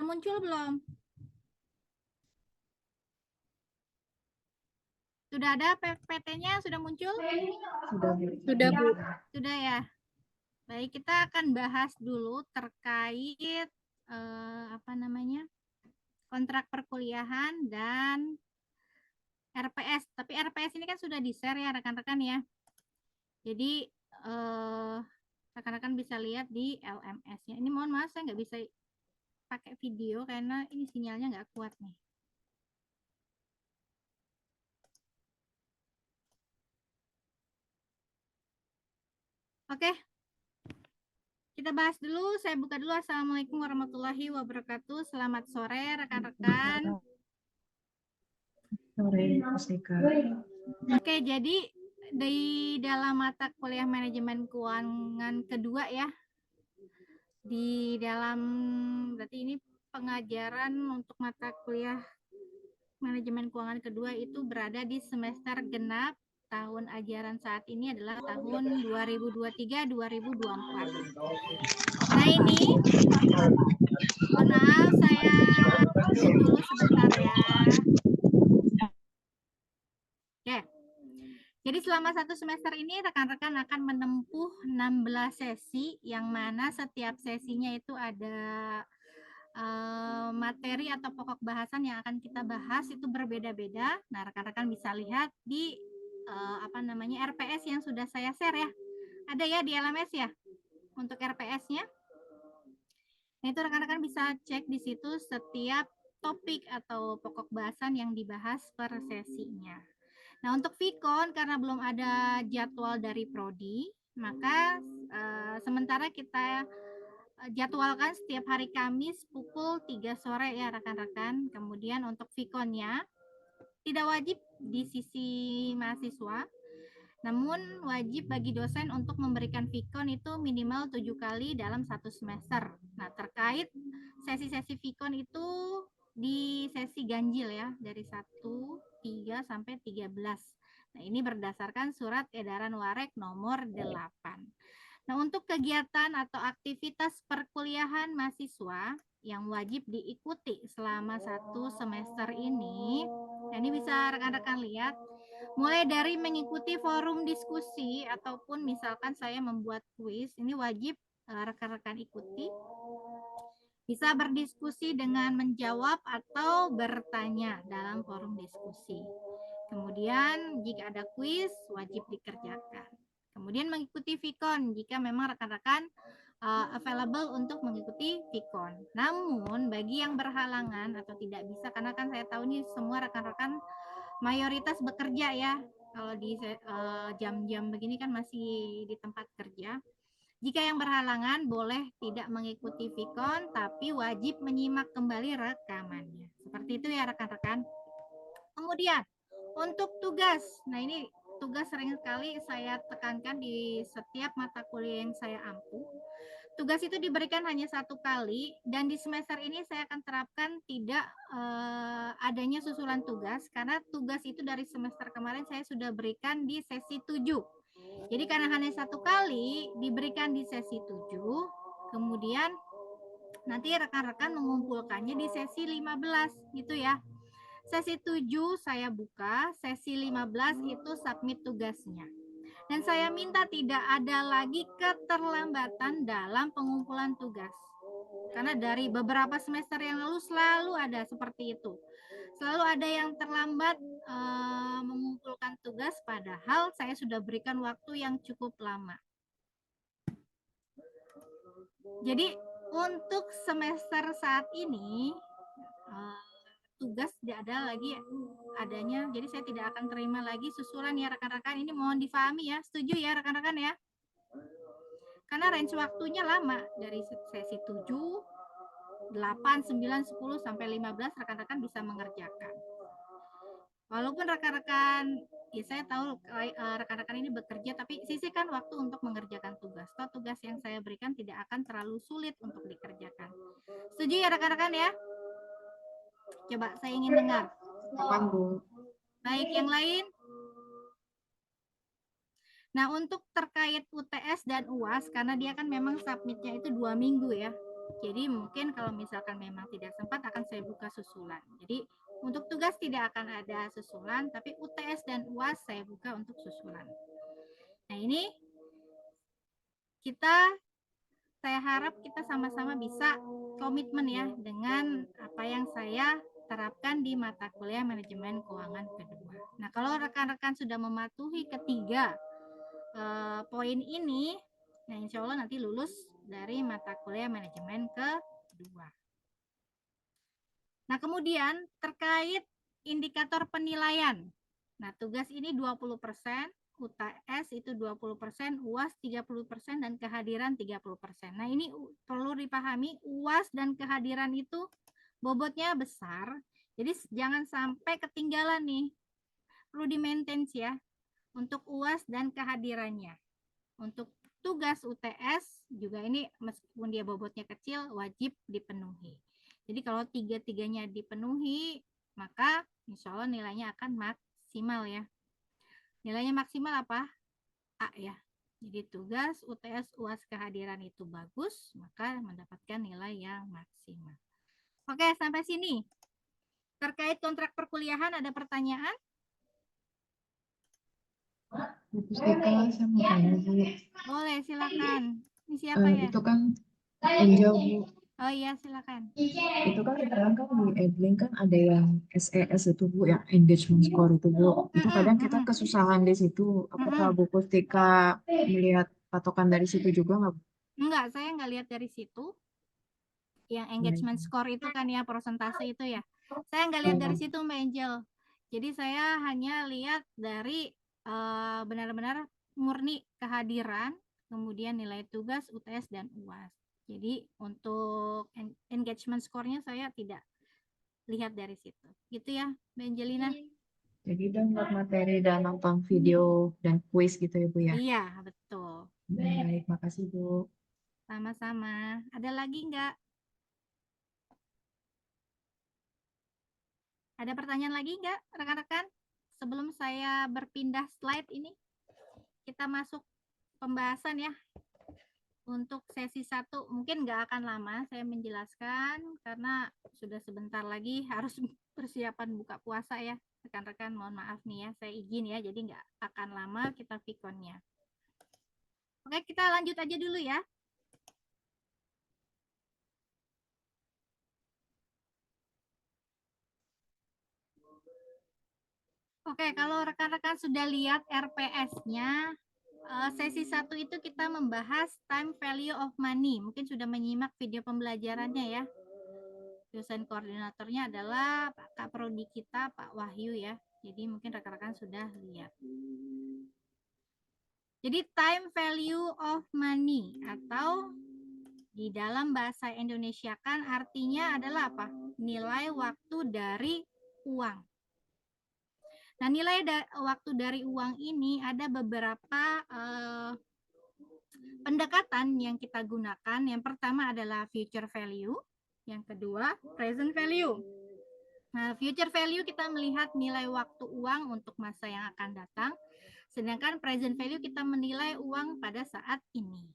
Muncul belum? Sudah ada PT-nya? Sudah muncul? Sudah, Bu. Sudah ya. Baik, kita akan bahas dulu terkait kontrak perkuliahan dan RPS. Tapi RPS ini kan sudah di-share ya rekan-rekan ya. Jadi rekan-rekan bisa lihat di LMS-nya. Ini mohon maaf saya nggak bisa pakai video karena ini sinyalnya nggak kuat nih. Oke, kita bahas dulu. Saya buka dulu. Assalamualaikum warahmatullahi wabarakatuh. Selamat sore rekan-rekan. Sore, Mas Eka. Oke, jadi di dalam mata kuliah manajemen keuangan kedua ya, di dalam berarti ini pengajaran untuk mata kuliah manajemen keuangan kedua itu berada di semester genap. Tahun ajaran saat ini adalah tahun 2023-2024. Nah ini, mohon maaf saya mute dulu sebentar ya. Oke. Jadi selama satu semester ini rekan-rekan akan menempuh 16 sesi yang mana setiap sesinya itu ada materi atau pokok bahasan yang akan kita bahas itu berbeda-beda. Nah, rekan-rekan bisa lihat di RPS yang sudah saya share ya. Ada ya di LMS ya untuk RPS-nya. Nah, itu rekan-rekan bisa cek di situ setiap topik atau pokok bahasan yang dibahas per sesinya. Nah, untuk Vicon karena belum ada jadwal dari prodi, maka sementara kita jadwalkan setiap hari Kamis pukul 3 sore ya rekan-rekan. Kemudian untuk Viconnya tidak wajib di sisi mahasiswa, namun wajib bagi dosen untuk memberikan Vicon itu minimal 7 kali dalam satu semester. Nah, terkait sesi-sesi Vicon itu di sesi ganjil ya, dari 1, 3 sampai 13. Nah, ini berdasarkan surat edaran Warek nomor 8. Nah, untuk kegiatan atau aktivitas perkuliahan mahasiswa yang wajib diikuti selama satu semester ini, nah ini bisa rekan-rekan lihat, mulai dari mengikuti forum diskusi ataupun misalkan saya membuat kuis, ini wajib rekan-rekan ikuti. Bisa berdiskusi dengan menjawab atau bertanya dalam forum diskusi. Kemudian jika ada kuis wajib dikerjakan. Kemudian mengikuti Vicon jika memang rekan-rekan available untuk mengikuti Vicon. Namun bagi yang berhalangan atau tidak bisa, karena kan saya tahu nih semua rekan-rekan mayoritas bekerja ya. Kalau di jam-jam begini kan masih di tempat kerja. Jika yang berhalangan boleh tidak mengikuti Vicon, tapi wajib menyimak kembali rekamannya. Seperti itu ya rekan-rekan. Kemudian untuk tugas, nah ini tugas sering sekali saya tekankan di setiap mata kuliah yang saya ampu. Tugas itu diberikan hanya 1 kali dan di semester ini saya akan terapkan tidak adanya susulan tugas karena tugas itu dari semester kemarin saya sudah berikan di sesi 7. Jadi karena hanya 1 kali diberikan di sesi 7, kemudian nanti rekan-rekan mengumpulkannya di sesi 15 gitu ya. Sesi 7 saya buka, sesi 15 itu submit tugasnya. Dan saya minta tidak ada lagi keterlambatan dalam pengumpulan tugas. Karena dari beberapa semester yang lalu selalu ada seperti itu. Selalu ada yang terlambat mengumpulkan tugas padahal saya sudah berikan waktu yang cukup lama. Jadi untuk semester saat ini tugas tidak ada lagi adanya, jadi saya tidak akan terima lagi susulan ya rekan-rekan. Ini mohon difahami ya, setuju ya rekan-rekan ya, karena range waktunya lama dari sesi 7, 8, 9, 10 sampai 15 rekan-rekan bisa mengerjakan. Walaupun rekan-rekan ya saya tahu rekan-rekan ini bekerja, tapi sisihkan waktu untuk mengerjakan tugas. Toh tugas yang saya berikan tidak akan terlalu sulit untuk dikerjakan. Setuju ya rekan-rekan ya? Coba saya ingin dengar. Paham, Bu. Baik, yang lain? Nah, untuk terkait UTS dan UAS, karena dia kan memang submitnya itu 2 minggu ya. Jadi mungkin kalau misalkan memang tidak sempat akan saya buka susulan. Jadi untuk tugas tidak akan ada susulan, tapi UTS dan UAS saya buka untuk susulan. Nah ini saya harap kita sama-sama bisa komitmen ya dengan apa yang saya terapkan di mata kuliah manajemen keuangan kedua. Nah kalau rekan-rekan sudah mematuhi ketiga poin ini, nah insya Allah nanti lulus dari mata kuliah manajemen kedua. Nah, kemudian terkait indikator penilaian. Nah, tugas ini 20%, UTS itu 20%, UAS 30%, dan kehadiran 30%. Nah, ini perlu dipahami, UAS dan kehadiran itu bobotnya besar. Jadi jangan sampai ketinggalan nih. Perlu di-maintain ya untuk UAS dan kehadirannya. Untuk tugas UTS juga ini meskipun dia bobotnya kecil wajib dipenuhi. Jadi kalau tiga-tiganya dipenuhi maka insya Allah nilainya akan maksimal ya. Nilainya maksimal apa? A ya. Jadi tugas UTS UAS kehadiran itu bagus maka mendapatkan nilai yang maksimal. Oke, sampai sini. Terkait kontrak perkuliahan ada pertanyaan? Bu Pustika, saya mau tanya Bu. Boleh, silakan. Ini siapa ya? Itu kan Angel Bu. Oh iya, silakan. Itu kan sekarang kan di Edlink kan ada yang SES itu Bu, yang engagement score itu Bu. Itu kadang kita kesusahan di situ. Apakah Bu Pustika melihat patokan dari situ juga nggak Bu? Enggak, saya nggak lihat dari situ. Yang engagement score itu kan ya, persentase itu ya. Saya nggak lihat dari situ Mbak Angel. Jadi saya hanya lihat dari benar-benar murni kehadiran, kemudian nilai tugas, UTS, dan UAS. Jadi untuk engagement score-nya saya tidak lihat dari situ. Gitu ya Mbak Angelina? Jadi download materi dan nonton video dan kuis gitu ya Bu ya? Iya, betul. Baik, makasih Bu. Sama-sama. Ada lagi nggak? Ada pertanyaan lagi nggak rekan-rekan? Sebelum saya berpindah slide ini, kita masuk pembahasan ya. Untuk sesi 1 mungkin nggak akan lama saya menjelaskan karena sudah sebentar lagi harus persiapan buka puasa ya. Rekan-rekan mohon maaf nih ya, saya izin ya, jadi nggak akan lama kita vkonnya. Oke, kita lanjut aja dulu ya. Oke, kalau rekan-rekan sudah lihat RPS-nya, sesi 1 itu kita membahas time value of money. Mungkin sudah menyimak video pembelajarannya ya. Dosen koordinatornya adalah Pak Kaprodi kita, Pak Wahyu ya. Jadi mungkin rekan-rekan sudah lihat. Jadi time value of money atau di dalam bahasa Indonesia kan artinya adalah apa? Nilai waktu dari uang. Nah, nilai waktu dari uang ini ada beberapa pendekatan yang kita gunakan. Yang pertama adalah future value, yang kedua present value. Nah, future value kita melihat nilai waktu uang untuk masa yang akan datang, sedangkan present value kita menilai uang pada saat ini.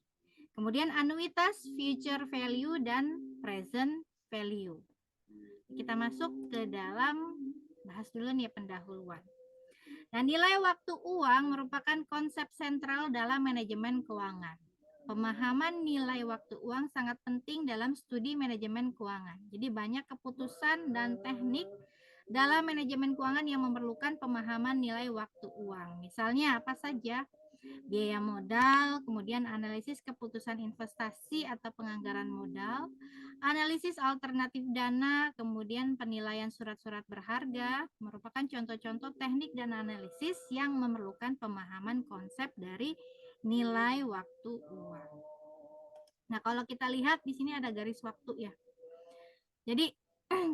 Kemudian anuitas, future value, dan present value. Kita masuk ke dalam, bahas dulu nih pendahuluan. Nah, nilai waktu uang merupakan konsep sentral dalam manajemen keuangan. Pemahaman nilai waktu uang sangat penting dalam studi manajemen keuangan. Jadi banyak keputusan dan teknik dalam manajemen keuangan yang memerlukan pemahaman nilai waktu uang. Misalnya apa saja? Biaya modal, kemudian analisis keputusan investasi atau penganggaran modal, analisis alternatif dana, kemudian penilaian surat-surat berharga, merupakan contoh-contoh teknik dan analisis yang memerlukan pemahaman konsep dari nilai waktu uang. Nah, kalau kita lihat di sini ada garis waktu ya. Jadi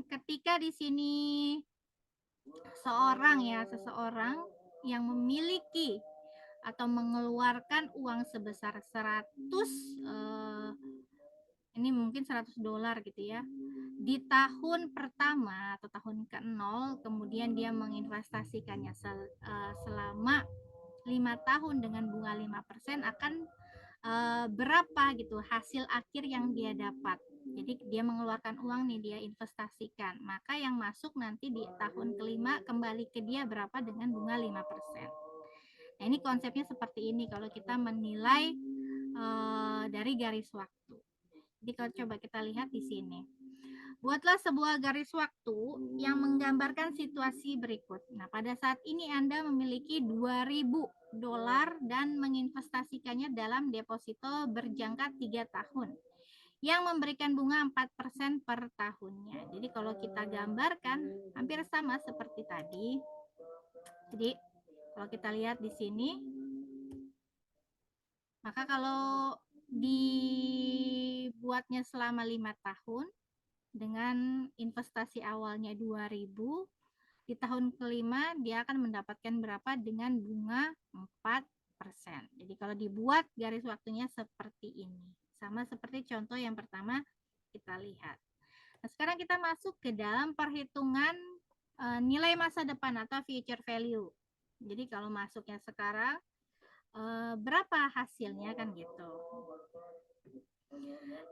ketika di sini seseorang yang memiliki atau mengeluarkan uang sebesar 100 ini mungkin $100 gitu ya. Di tahun pertama atau tahun ke-0 kemudian dia menginvestasikannya selama 5 tahun dengan bunga 5% akan berapa gitu hasil akhir yang dia dapat. Jadi dia mengeluarkan uang nih, dia investasikan. Maka yang masuk nanti di tahun kelima kembali ke dia berapa dengan bunga 5%. Nah, ini konsepnya seperti ini kalau kita menilai dari garis waktu. Jadi kalau coba kita lihat di sini. Buatlah sebuah garis waktu yang menggambarkan situasi berikut. Nah, pada saat ini Anda memiliki $2.000 dan menginvestasikannya dalam deposito berjangka 3 tahun yang memberikan bunga 4% per tahunnya. Jadi kalau kita gambarkan hampir sama seperti tadi. Jadi kalau kita lihat di sini, maka kalau dibuatnya selama 5 tahun dengan investasi awalnya 2.000, di tahun kelima dia akan mendapatkan berapa dengan bunga 4%. Jadi kalau dibuat garis waktunya seperti ini. Sama seperti contoh yang pertama kita lihat. Nah, sekarang kita masuk ke dalam perhitungan nilai masa depan atau future value. Jadi kalau masuknya sekarang berapa hasilnya kan gitu.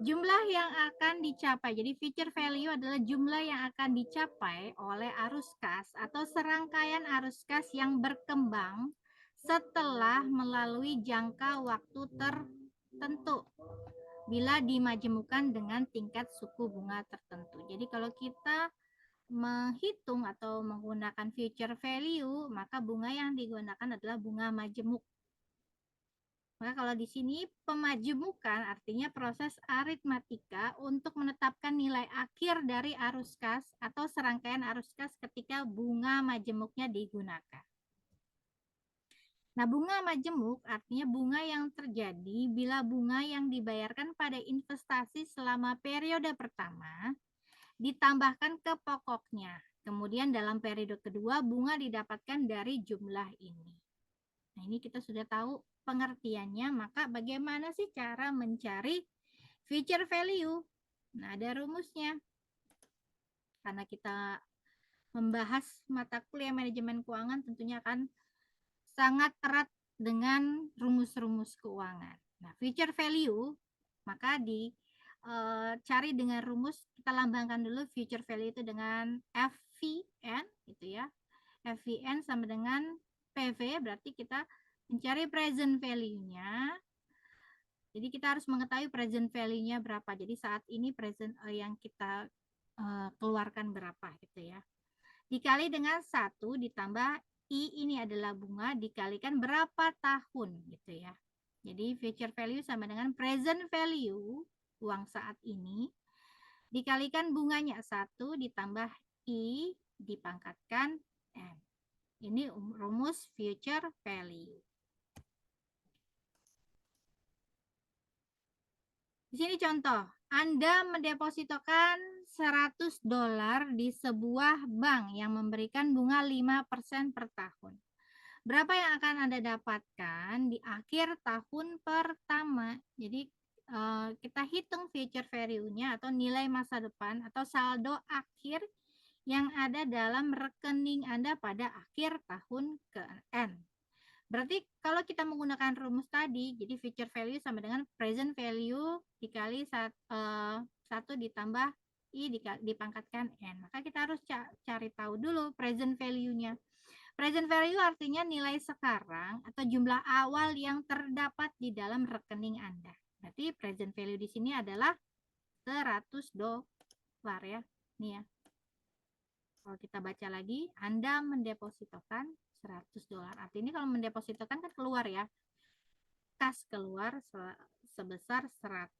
Jumlah yang akan dicapai. Jadi future value adalah jumlah yang akan dicapai oleh arus kas atau serangkaian arus kas yang berkembang setelah melalui jangka waktu tertentu bila dimajemukkan dengan tingkat suku bunga tertentu. Jadi kalau kita menghitung atau menggunakan future value, maka bunga yang digunakan adalah bunga majemuk. Maka kalau di sini pemajemukan artinya proses aritmatika untuk menetapkan nilai akhir dari arus kas atau serangkaian arus kas ketika bunga majemuknya digunakan. Nah, bunga majemuk artinya bunga yang terjadi bila bunga yang dibayarkan pada investasi selama periode pertama ditambahkan ke pokoknya. Kemudian dalam periode kedua bunga didapatkan dari jumlah ini. Nah, ini kita sudah tahu pengertiannya, maka bagaimana sih cara mencari future value? Nah, ada rumusnya. Karena kita membahas mata kuliah manajemen keuangan tentunya akan sangat erat dengan rumus-rumus keuangan. Nah, future value maka dicari dengan rumus, kita lambangkan dulu future value itu dengan FVN gitu ya. FVN sama dengan PV, berarti kita mencari present value-nya. Jadi kita harus mengetahui present value-nya berapa. Jadi saat ini present yang kita keluarkan berapa gitu ya. Dikali dengan 1 ditambah I ini adalah bunga dikalikan berapa tahun gitu ya. Jadi future value sama dengan present value uang saat ini dikalikan bunganya 1 ditambah I dipangkatkan N. Ini rumus future value. Di sini contoh, Anda mendepositokan $100 di sebuah bank yang memberikan bunga 5% per tahun. Berapa yang akan Anda dapatkan di akhir tahun pertama? Jadi kita hitung future value-nya atau nilai masa depan atau saldo akhir yang ada dalam rekening Anda pada akhir tahun ke-N. Berarti kalau kita menggunakan rumus tadi, jadi future value sama dengan present value dikali 1 ditambah I dipangkatkan N. Maka kita harus cari tahu dulu present value-nya. Present value artinya nilai sekarang atau jumlah awal yang terdapat di dalam rekening Anda. Berarti present value di sini adalah $100 ya. Nih ya. Kalau kita baca lagi, Anda mendepositokan $100. Artinya kalau mendepositokan kan keluar ya. Kas keluar sebesar $100.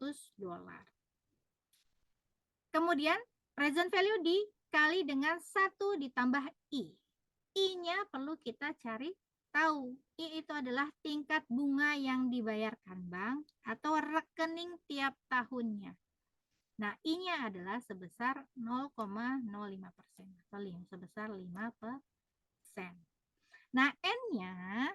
Kemudian present value dikali dengan 1 ditambah I. I-nya perlu kita cari tahu. I itu adalah tingkat bunga yang dibayarkan bank atau rekening tiap tahunnya. Nah, I-nya adalah sebesar 0,05% atau sebesar 5%. Nah, N-nya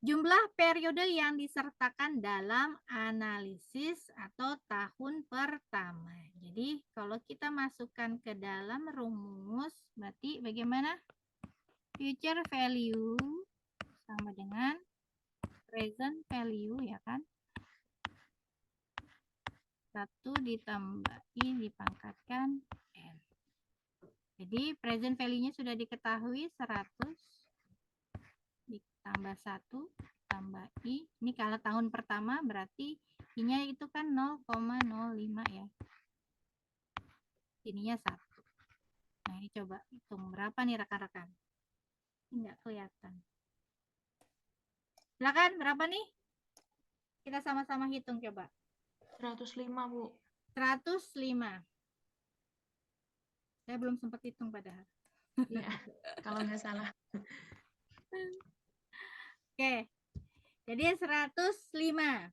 jumlah periode yang disertakan dalam analisis atau tahun pertama. Jadi, kalau kita masukkan ke dalam rumus, berarti bagaimana? Future value sama dengan present value ya kan. 1 ditambah I dipangkatkan N. Jadi present value-nya sudah diketahui 100 ditambah 1 tambah I. Ini kalau tahun pertama berarti I-nya itu kan 0,05 ya. Ininya 1. Nah ini coba hitung berapa nih rekan-rekan. Enggak kelihatan. Silakan berapa nih? Kita sama-sama hitung coba. 105, Bu. 105. Saya belum sempat hitung padahal. Iya, kalau nggak salah. Oke. Jadi 105.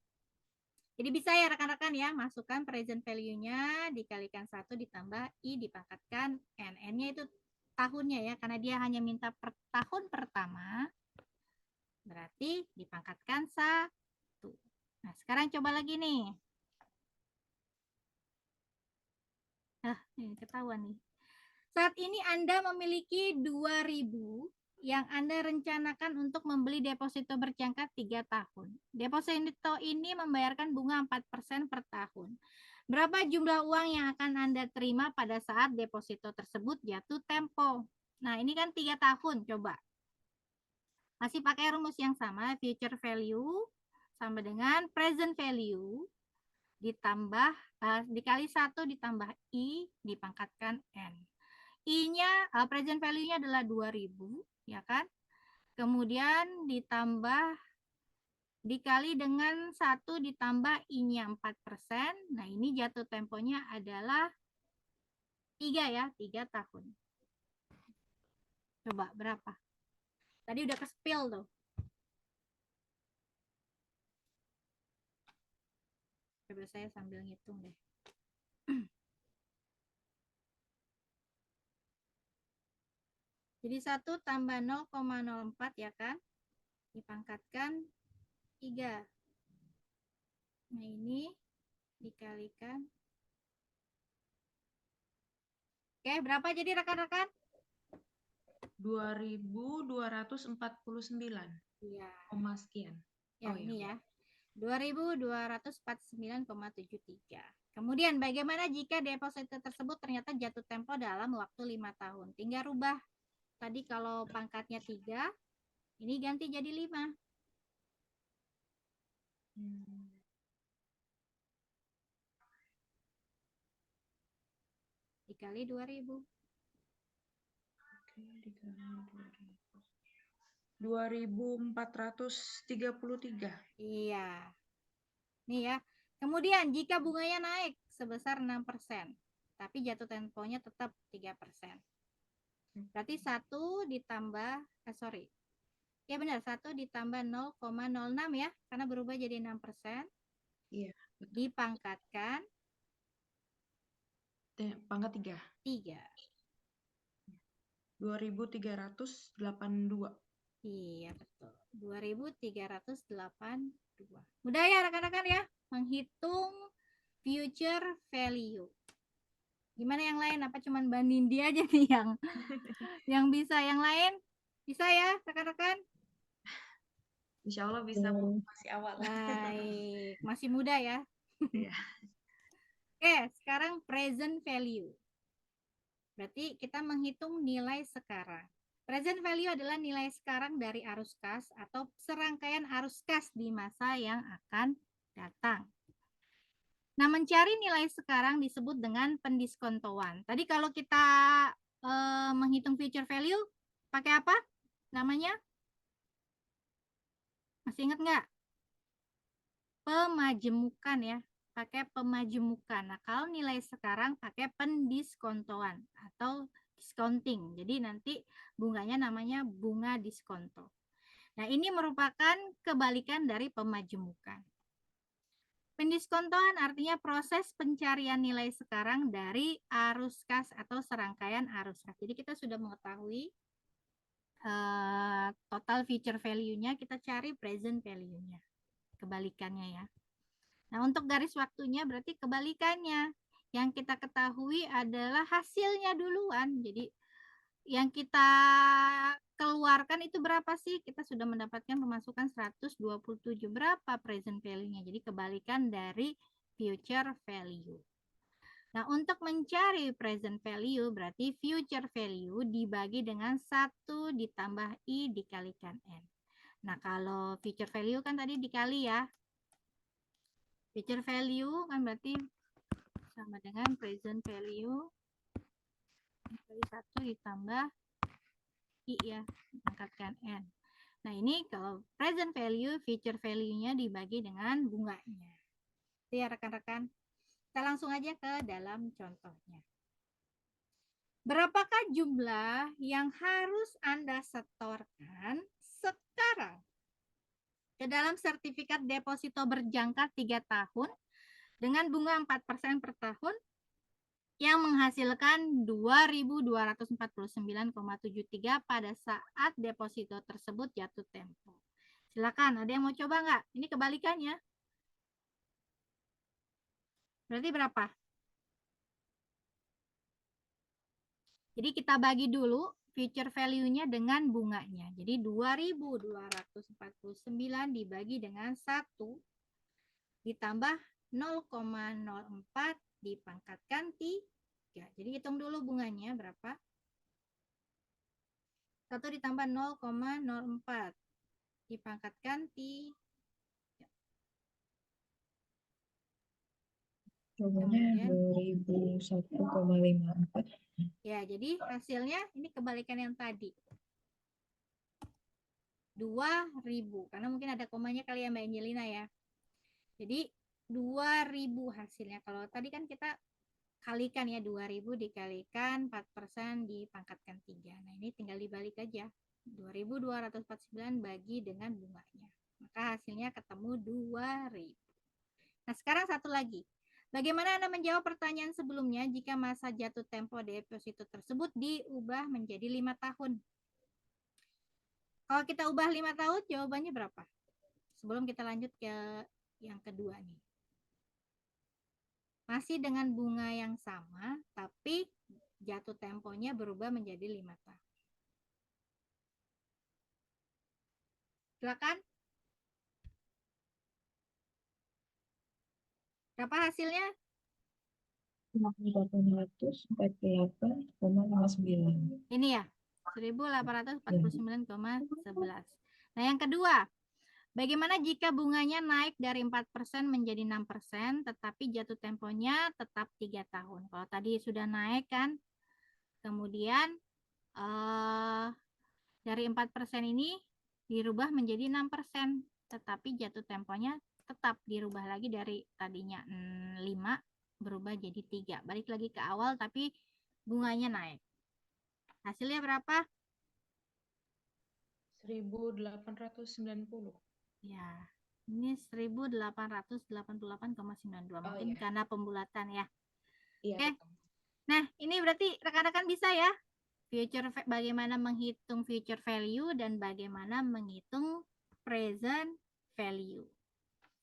Jadi bisa ya rekan-rekan ya, masukkan present value-nya dikalikan 1 ditambah I dipangkatkan N. N-nya itu tahunnya ya, karena dia hanya minta per tahun pertama. Berarti dipangkatkan 1. Nah, sekarang coba lagi nih. Ini ketahuan nih. Saat ini Anda memiliki 2.000 yang Anda rencanakan untuk membeli deposito berjangka 3 tahun. Deposito ini membayarkan bunga 4% per tahun. Berapa jumlah uang yang akan Anda terima pada saat deposito tersebut jatuh tempo? Nah, ini kan 3 tahun, coba. Masih pakai rumus yang sama, future value sama dengan present value ditambah dikali 1 ditambah I dipangkatkan N. I-nya present value-nya adalah 2.000 ya kan? Kemudian ditambah dikali dengan 1 ditambah I-nya 4%. Nah, ini jatuh temponya adalah 3 ya, 3 tahun. Coba berapa? Tadi udah ke-spill tuh. Coba saya sambil ngitung deh. Jadi 1 tambah 0,04 ya kan? Dipangkatkan 3. Nah, ini dikalikan. Oke, berapa jadi rekan-rekan? 2.249, Iya. koma sekian. Ya, Oh, ini iya. ya. 2.249,73. Kemudian bagaimana jika deposito tersebut ternyata jatuh tempo dalam waktu 5 tahun? Tinggal rubah. Tadi kalau pangkatnya 3, ini ganti jadi 5. Dikali 2.000. Oke, dikali 2.433. Iya. Nih ya. Kemudian jika bunganya naik sebesar 6%, tapi jatuh temponya tetap 3%. Berarti 1 ditambah, ya benar, 1 ditambah 0,06 ya, karena berubah jadi 6%. Iya. Dipangkatkan Pangkat 3. 3. 2.382. Iya, betul. 2.382. Mudah ya rekan-rekan ya, menghitung future value. Gimana yang lain? Apa cuman Mbak Nindi aja nih yang bisa? Yang lain bisa ya rekan-rekan? Insya Allah bisa, Bu. Masih awal. Baik, masih muda ya. Iya. Oke, sekarang present value. Berarti kita menghitung nilai sekarang. Present value adalah nilai sekarang dari arus kas atau serangkaian arus kas di masa yang akan datang. Nah, mencari nilai sekarang disebut dengan pendiskontoan. Tadi kalau kita menghitung future value, pakai apa namanya? Masih ingat nggak? Pemajemukan ya. Pakai pemajemukan. Nah, kalau nilai sekarang pakai pendiskontoan atau discounting. Jadi nanti bunganya namanya bunga diskonto. Nah, ini merupakan kebalikan dari pemajemukan. Pendiskontoan artinya proses pencarian nilai sekarang dari arus kas atau serangkaian arus kas. Jadi kita sudah mengetahui total future value-nya, kita cari present value-nya. Kebalikannya ya. Nah, untuk garis waktunya berarti kebalikannya. Yang kita ketahui adalah hasilnya duluan. Jadi yang kita keluarkan itu berapa sih? Kita sudah mendapatkan pemasukan 127. Berapa present value-nya? Jadi kebalikan dari future value. Nah, untuk mencari present value berarti future value dibagi dengan 1 ditambah I dikalikan N. Nah, kalau future value kan tadi dikali ya. Future value kan berarti sama dengan present value dikali 1 ditambah I ya, pangkatkan N. Nah, ini kalau present value, future value-nya dibagi dengan bunganya. Itu ya rekan-rekan. Kita langsung aja ke dalam contohnya. Berapakah jumlah yang harus Anda setorkan sekarang ke dalam sertifikat deposito berjangka 3 tahun dengan bunga 4% per tahun yang menghasilkan 2.249,73 pada saat deposito tersebut jatuh tempo. Silakan, ada yang mau coba nggak? Ini kebalikannya. Berarti berapa? Jadi kita bagi dulu future value-nya dengan bunganya. Jadi 2.249 dibagi dengan 1 ditambah 0,04 dipangkatkan 3. Jadi hitung dulu bunganya berapa? 1 ditambah 0,04 dipangkatkan 3. Jawabannya Kemudian 2001,54. ya, jadi hasilnya ini kebalikan yang tadi. 2.000. Karena mungkin ada komanya kali ya Mbak Angelina ya. Jadi 2.000 hasilnya. Kalau tadi kan kita kalikan ya, 2.000 dikalikan 4% dipangkatkan 3. Nah, ini tinggal dibalik aja. 2.249 bagi dengan bunganya. Maka hasilnya ketemu 2.000. Nah, sekarang satu lagi. Bagaimana Anda menjawab pertanyaan sebelumnya jika masa jatuh tempo deposito tersebut diubah menjadi 5 tahun? Kalau kita ubah 5 tahun, jawabannya berapa? Sebelum kita lanjut ke yang kedua nih. Masih dengan bunga yang sama, tapi jatuh temponya berubah menjadi 5 tahun. Silakan. Berapa hasilnya? 848,59. Ini ya, 1849,11. Nah, yang kedua, bagaimana jika bunganya naik dari 4% menjadi 6%, tetapi jatuh temponya tetap 3 tahun? Kalau tadi sudah naik kan, kemudian dari 4% ini dirubah menjadi 6%, tetapi jatuh temponya tetap dirubah lagi dari tadinya 5 berubah jadi 3. Balik lagi ke awal tapi bunganya naik. Hasilnya berapa? 1.890. Ya, ini 1888,92. Oh Mungkin iya, karena pembulatan ya. iya Oke. betul. Nah, ini berarti rekan-rekan bisa ya bagaimana menghitung future value dan bagaimana menghitung present value.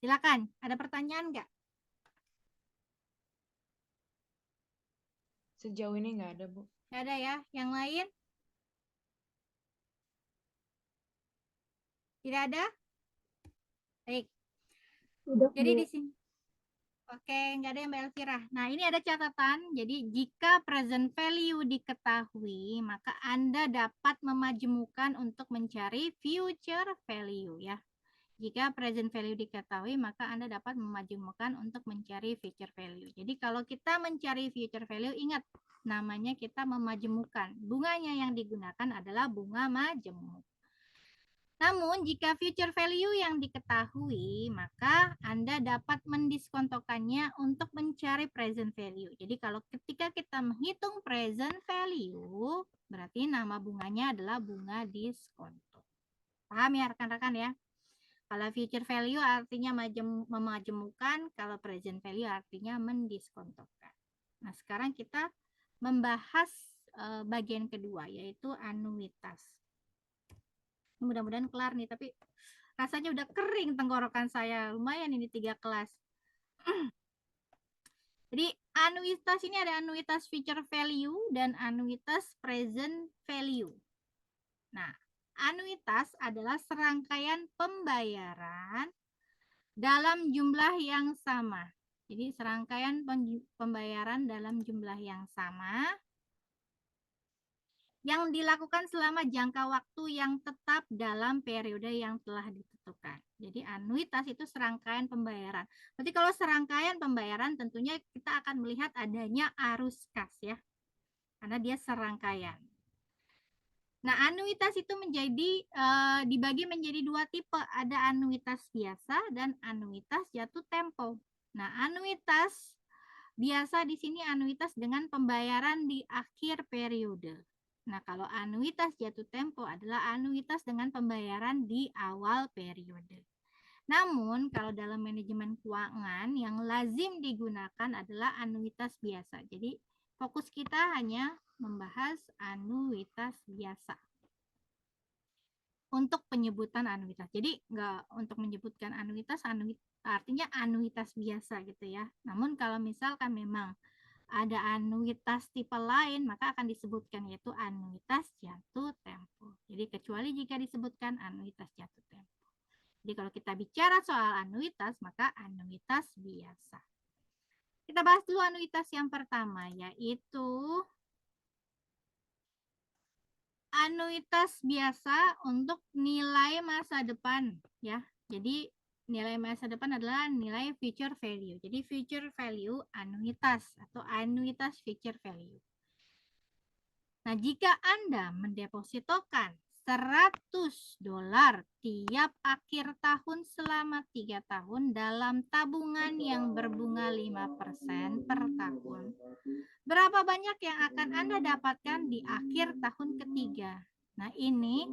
Silakan, ada pertanyaan nggak? Sejauh ini nggak ada, Bu. Nggak ada ya? Yang lain? Tidak ada? Baik. Udah, Jadi Bu. di sini. Oke, nggak ada yang Mbak Elvira. Nah, ini ada catatan. Jadi, jika present value diketahui, maka Anda dapat memajemukkan untuk mencari future value ya. Jika present value diketahui, maka Anda dapat memajemukkan untuk mencari future value. Jadi, kalau kita mencari future value, ingat, namanya kita memajemukkan. Bunganya yang digunakan adalah bunga majemuk. Namun, jika future value yang diketahui, maka Anda dapat mendiskontokannya untuk mencari present value. Jadi, kalau ketika kita menghitung present value, berarti nama bunganya adalah bunga diskonto. Paham ya rekan-rekan ya? Kalau future value artinya memajemukkan, kalau present value artinya mendiskontokan. Nah, sekarang kita membahas bagian kedua, yaitu anuitas. Mudah-mudahan kelar nih, tapi rasanya udah kering tenggorokan saya. Lumayan ini 3 kelas. Jadi anuitas ini ada anuitas future value dan anuitas present value. Nah, anuitas adalah serangkaian pembayaran dalam jumlah yang sama. Jadi serangkaian pembayaran dalam jumlah yang sama yang dilakukan selama jangka waktu yang tetap dalam periode yang telah ditentukan. Jadi anuitas itu serangkaian pembayaran. Berarti kalau serangkaian pembayaran tentunya kita akan melihat adanya arus kas ya. Karena dia serangkaian. Nah, anuitas itu dibagi menjadi dua tipe. Ada anuitas biasa dan anuitas jatuh tempo. Nah, anuitas biasa di sini anuitas dengan pembayaran di akhir periode. Nah, kalau anuitas jatuh tempo adalah anuitas dengan pembayaran di awal periode. Namun, kalau dalam manajemen keuangan yang lazim digunakan adalah anuitas biasa. Jadi, fokus kita hanya membahas anuitas biasa. Untuk penyebutan anuitas. Jadi, nggak untuk menyebutkan anuitas artinya anuitas biasa gitu ya. Namun, kalau misalkan memang ada anuitas tipe lain, maka akan disebutkan yaitu anuitas jatuh tempo. Jadi kecuali jika disebutkan anuitas jatuh tempo. Jadi kalau kita bicara soal anuitas, maka anuitas biasa. Kita bahas dulu anuitas yang pertama, yaitu anuitas biasa untuk nilai masa depan ya. Jadi nilai masa depan adalah nilai future value. Jadi future value anuitas atau anuitas future value. Nah, jika Anda mendepositokan $100 tiap akhir tahun selama 3 tahun dalam tabungan yang berbunga 5% per tahun, berapa banyak yang akan Anda dapatkan di akhir tahun ketiga? Nah, ini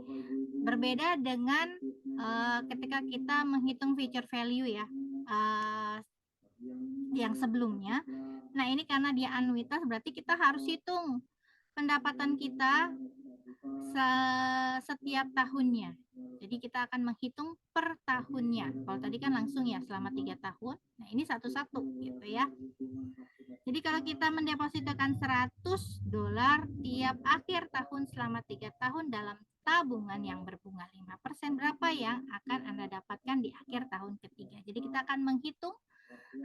berbeda dengan ketika kita menghitung future value ya. Yang sebelumnya. Nah, ini karena dia anuitas berarti kita harus hitung pendapatan kita setiap tahunnya. Jadi kita akan menghitung per tahunnya. Kalau tadi kan langsung ya selama 3 tahun. Nah, ini satu-satu gitu ya. Jadi kalau kita mendepositokan $100 tiap akhir tahun selama 3 tahun dalam tabungan yang berbunga 5%, berapa yang akan Anda dapatkan di akhir tahun ketiga. Jadi kita akan menghitung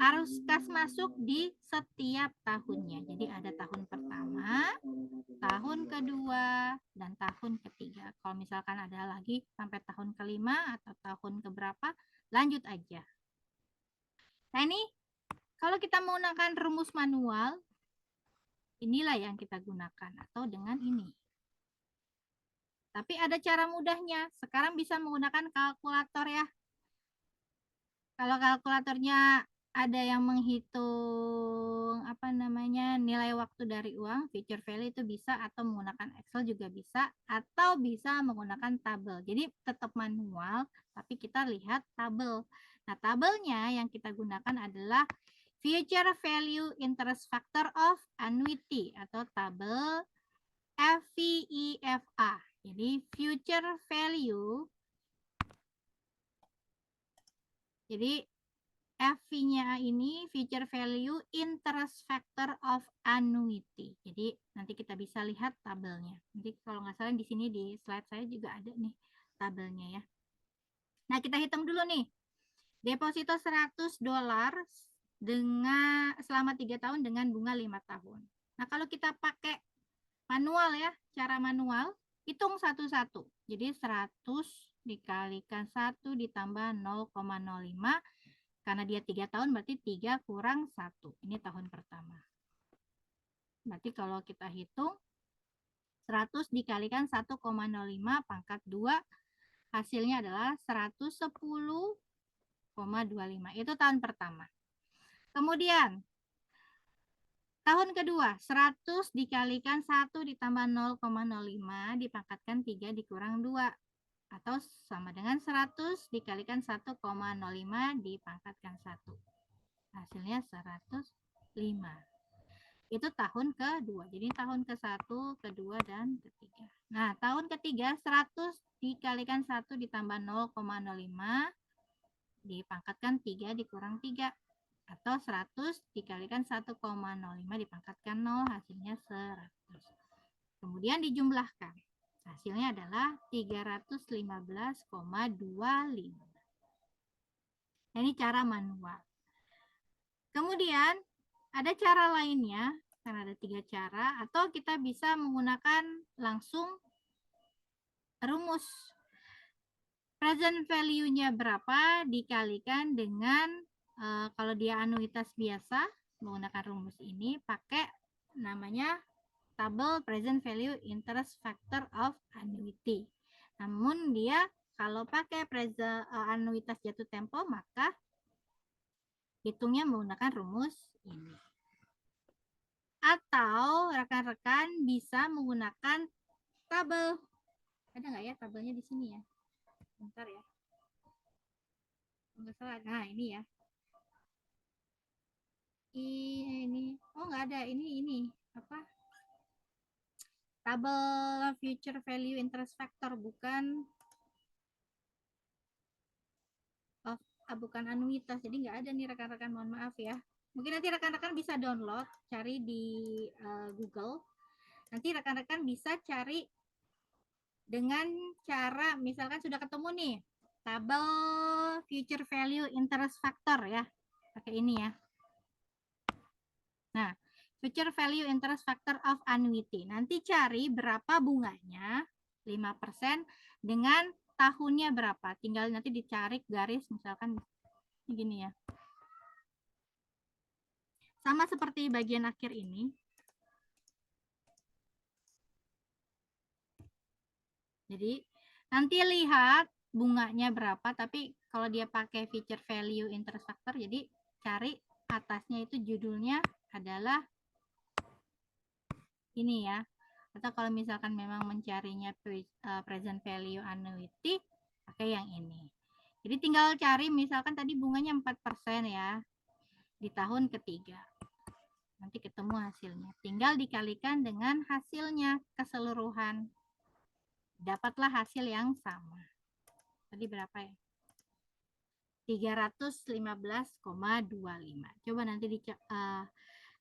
arus kas masuk di setiap tahunnya. Jadi ada tahun pertama, tahun kedua, dan tahun ketiga. Kalau misalkan ada lagi sampai tahun kelima atau tahun keberapa, lanjut aja. Nah, ini kalau kita menggunakan rumus manual, inilah yang kita gunakan atau dengan ini. Tapi ada cara mudahnya. Sekarang bisa menggunakan kalkulator ya. Kalau kalkulatornya ada yang menghitung nilai waktu dari uang, future value itu bisa, atau menggunakan Excel juga bisa, atau bisa menggunakan tabel. Jadi tetap manual, tapi kita lihat tabel. Nah, tabelnya yang kita gunakan adalah future value interest factor of annuity atau tabel FVIFA. Jadi future value. Jadi FV-nya ini future value interest factor of annuity. Jadi nanti kita bisa lihat tabelnya. Nanti kalau nggak salah di sini di slide saya juga ada nih tabelnya ya. Nah, kita hitung dulu nih. Deposito $100 dengan selama 3 tahun dengan bunga 5 tahun. Nah, kalau kita pakai manual ya, cara manual, hitung satu-satu. Jadi 100 dikalikan 1 ditambah 0,05. Karena dia 3 tahun berarti 3 kurang 1. Ini tahun pertama. Berarti kalau kita hitung 100 dikalikan 1,05 pangkat 2 hasilnya adalah 110,25. Itu tahun pertama. Kemudian tahun kedua 100 dikalikan 1 ditambah 0,05 dipangkatkan 3 dikurang 2. Atau sama dengan 100 dikalikan 1,05 dipangkatkan 1. Hasilnya 105. Itu tahun kedua. Jadi tahun ke-1, kedua, dan ketiga. Nah, tahun ketiga 100 dikalikan 1 ditambah 0,05 dipangkatkan 3 dikurang 3. Atau 100 dikalikan 1,05 dipangkatkan 0, hasilnya 100. Kemudian dijumlahkan. Hasilnya adalah 315,25. Nah, ini cara manual. Kemudian ada cara lainnya, karena ada 3 cara, atau kita bisa menggunakan langsung rumus. Present value-nya berapa dikalikan dengan kalau dia anuitas biasa, menggunakan rumus ini pakai namanya tabel present value interest factor of annuity. Namun dia kalau pakai anuitas jatuh tempo, maka hitungnya menggunakan rumus ini. Atau rekan-rekan bisa menggunakan tabel. Ada nggak ya tabelnya di sini ya? Bentar ya. Nggak salah. Nah, ini ya. Ini. Oh, nggak ada. Ini. Apa? Tabel future value interest factor, bukan bukan anuitas. Jadi nggak ada nih rekan-rekan, mohon maaf ya. Mungkin nanti rekan-rekan bisa download, cari di Google. Nanti rekan-rekan bisa cari dengan cara, misalkan sudah ketemu nih, tabel future value interest factor ya. Pakai ini ya. Nah, future value interest factor of annuity. Nanti cari berapa bunganya, 5% dengan tahunnya berapa. Tinggal nanti dicari garis, misalkan gini ya. Sama seperti bagian akhir ini. Jadi nanti lihat bunganya berapa, tapi kalau dia pakai future value interest factor, jadi cari atasnya itu judulnya adalah ini ya. Atau kalau misalkan memang mencarinya present value annuity, pakai yang ini. Jadi tinggal cari misalkan tadi bunganya 4% ya di tahun ketiga. Nanti ketemu hasilnya. Tinggal dikalikan dengan hasilnya keseluruhan. Dapatlah hasil yang sama. Tadi berapa ya? 315,25. Coba nanti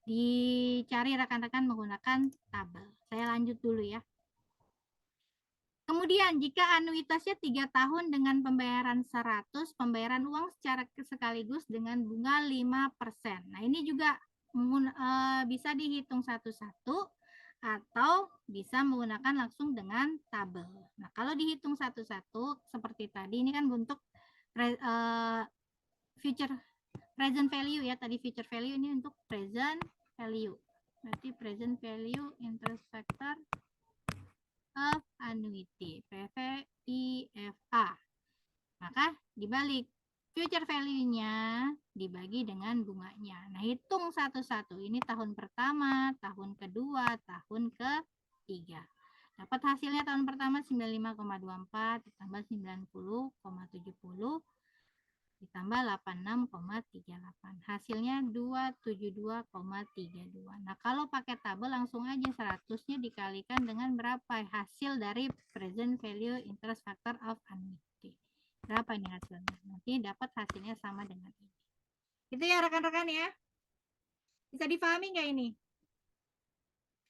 dicari rekan-rekan menggunakan tabel. Saya lanjut dulu ya. Kemudian jika anuitasnya 3 tahun dengan pembayaran 100, pembayaran uang secara sekaligus dengan bunga 5%. Nah, ini juga bisa dihitung satu-satu atau bisa menggunakan langsung dengan tabel. Nah, kalau dihitung satu-satu seperti tadi, ini kan bentuk future present value ya. Tadi future value, ini untuk present value. Berarti present value interest factor of annuity, PVIFA. Maka dibalik, future value-nya dibagi dengan bunganya. Nah, hitung satu-satu. Ini tahun pertama, tahun kedua, tahun ketiga. Dapat hasilnya tahun pertama 95,24 ditambah 90,70 ditambah 86,38. Hasilnya 272,32. Nah, kalau pakai tabel langsung aja 100-nya dikalikan dengan berapa hasil dari present value interest factor of annuity. Berapa ini hasilnya? Nanti dapat hasilnya sama dengan ini. Itu ya rekan-rekan ya. Bisa dipahami nggak ini?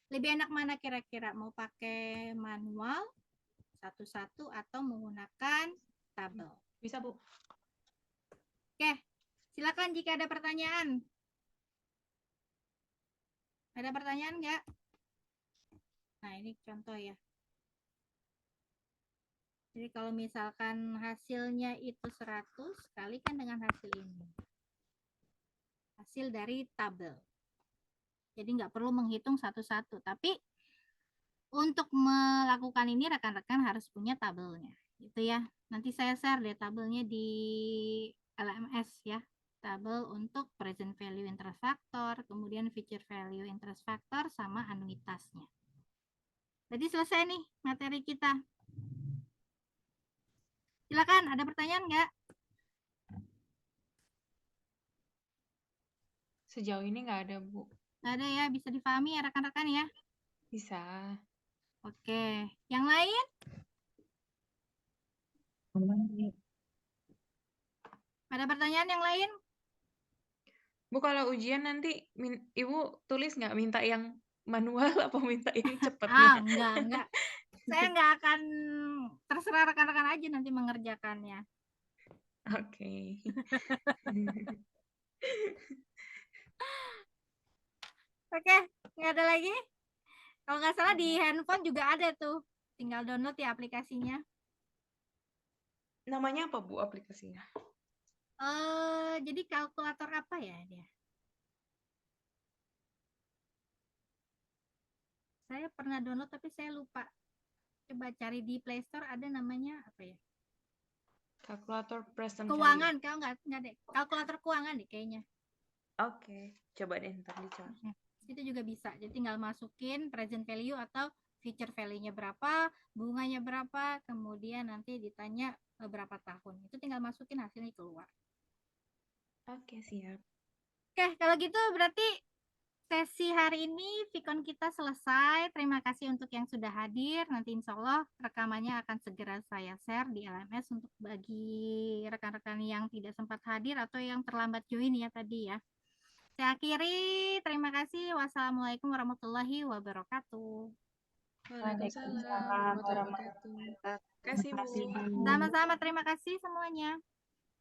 Lebih enak mana kira-kira? Mau pakai manual satu-satu atau menggunakan tabel? Bisa, Bu. Oke, silakan jika ada pertanyaan. Ada pertanyaan nggak? Nah, ini contoh ya. Jadi kalau misalkan hasilnya itu 100, kalikan dengan hasil ini. Hasil dari tabel. Jadi nggak perlu menghitung satu-satu. Tapi untuk melakukan ini rekan-rekan harus punya tabelnya. Gitu ya. Nanti saya share deh tabelnya di LMS ya. Tabel untuk present value interest factor, kemudian future value interest factor, sama anuitasnya. Jadi selesai nih materi kita. Silakan, ada pertanyaan nggak? Sejauh ini nggak ada, Bu. Nggak ada ya, bisa dipahami ya rekan-rekan ya? Bisa. Oke, yang lain? Ada pertanyaan yang lain? Bu, kalau ujian nanti Ibu tulis nggak minta yang manual apa minta yang cepatnya? Enggak. Saya nggak akan, terserah rekan-rekan aja nanti mengerjakannya. Oke. Oke, nggak ada lagi? Kalau nggak salah di handphone juga ada tuh. Tinggal download ya aplikasinya. Namanya apa, Bu, aplikasinya? Jadi kalkulator apa ya dia? Saya pernah download tapi saya lupa. Coba cari di Play Store, ada namanya apa ya? Kalkulator present Keuangan, kalau nggak deh. Kalkulator keuangan deh kayaknya. value. Oke, coba deh ntar dicari. Itu juga bisa. Jadi tinggal masukin present value atau future value-nya berapa, bunganya berapa, kemudian nanti ditanya berapa tahun. Itu tinggal masukin, hasilnya keluar. Oke, siap. Oke, kalau gitu berarti sesi hari ini Vicon kita selesai. Terima kasih untuk yang sudah hadir. Nanti insya Allah rekamannya akan segera saya share di LMS untuk bagi rekan-rekan yang tidak sempat hadir atau yang terlambat join ya tadi ya. Saya akhiri. Terima kasih. Wassalamualaikum warahmatullahi wabarakatuh. Waalaikumsalam warahmatullahi wabarakatuh. Terima kasih, Bu. Sama-sama. Terima kasih semuanya.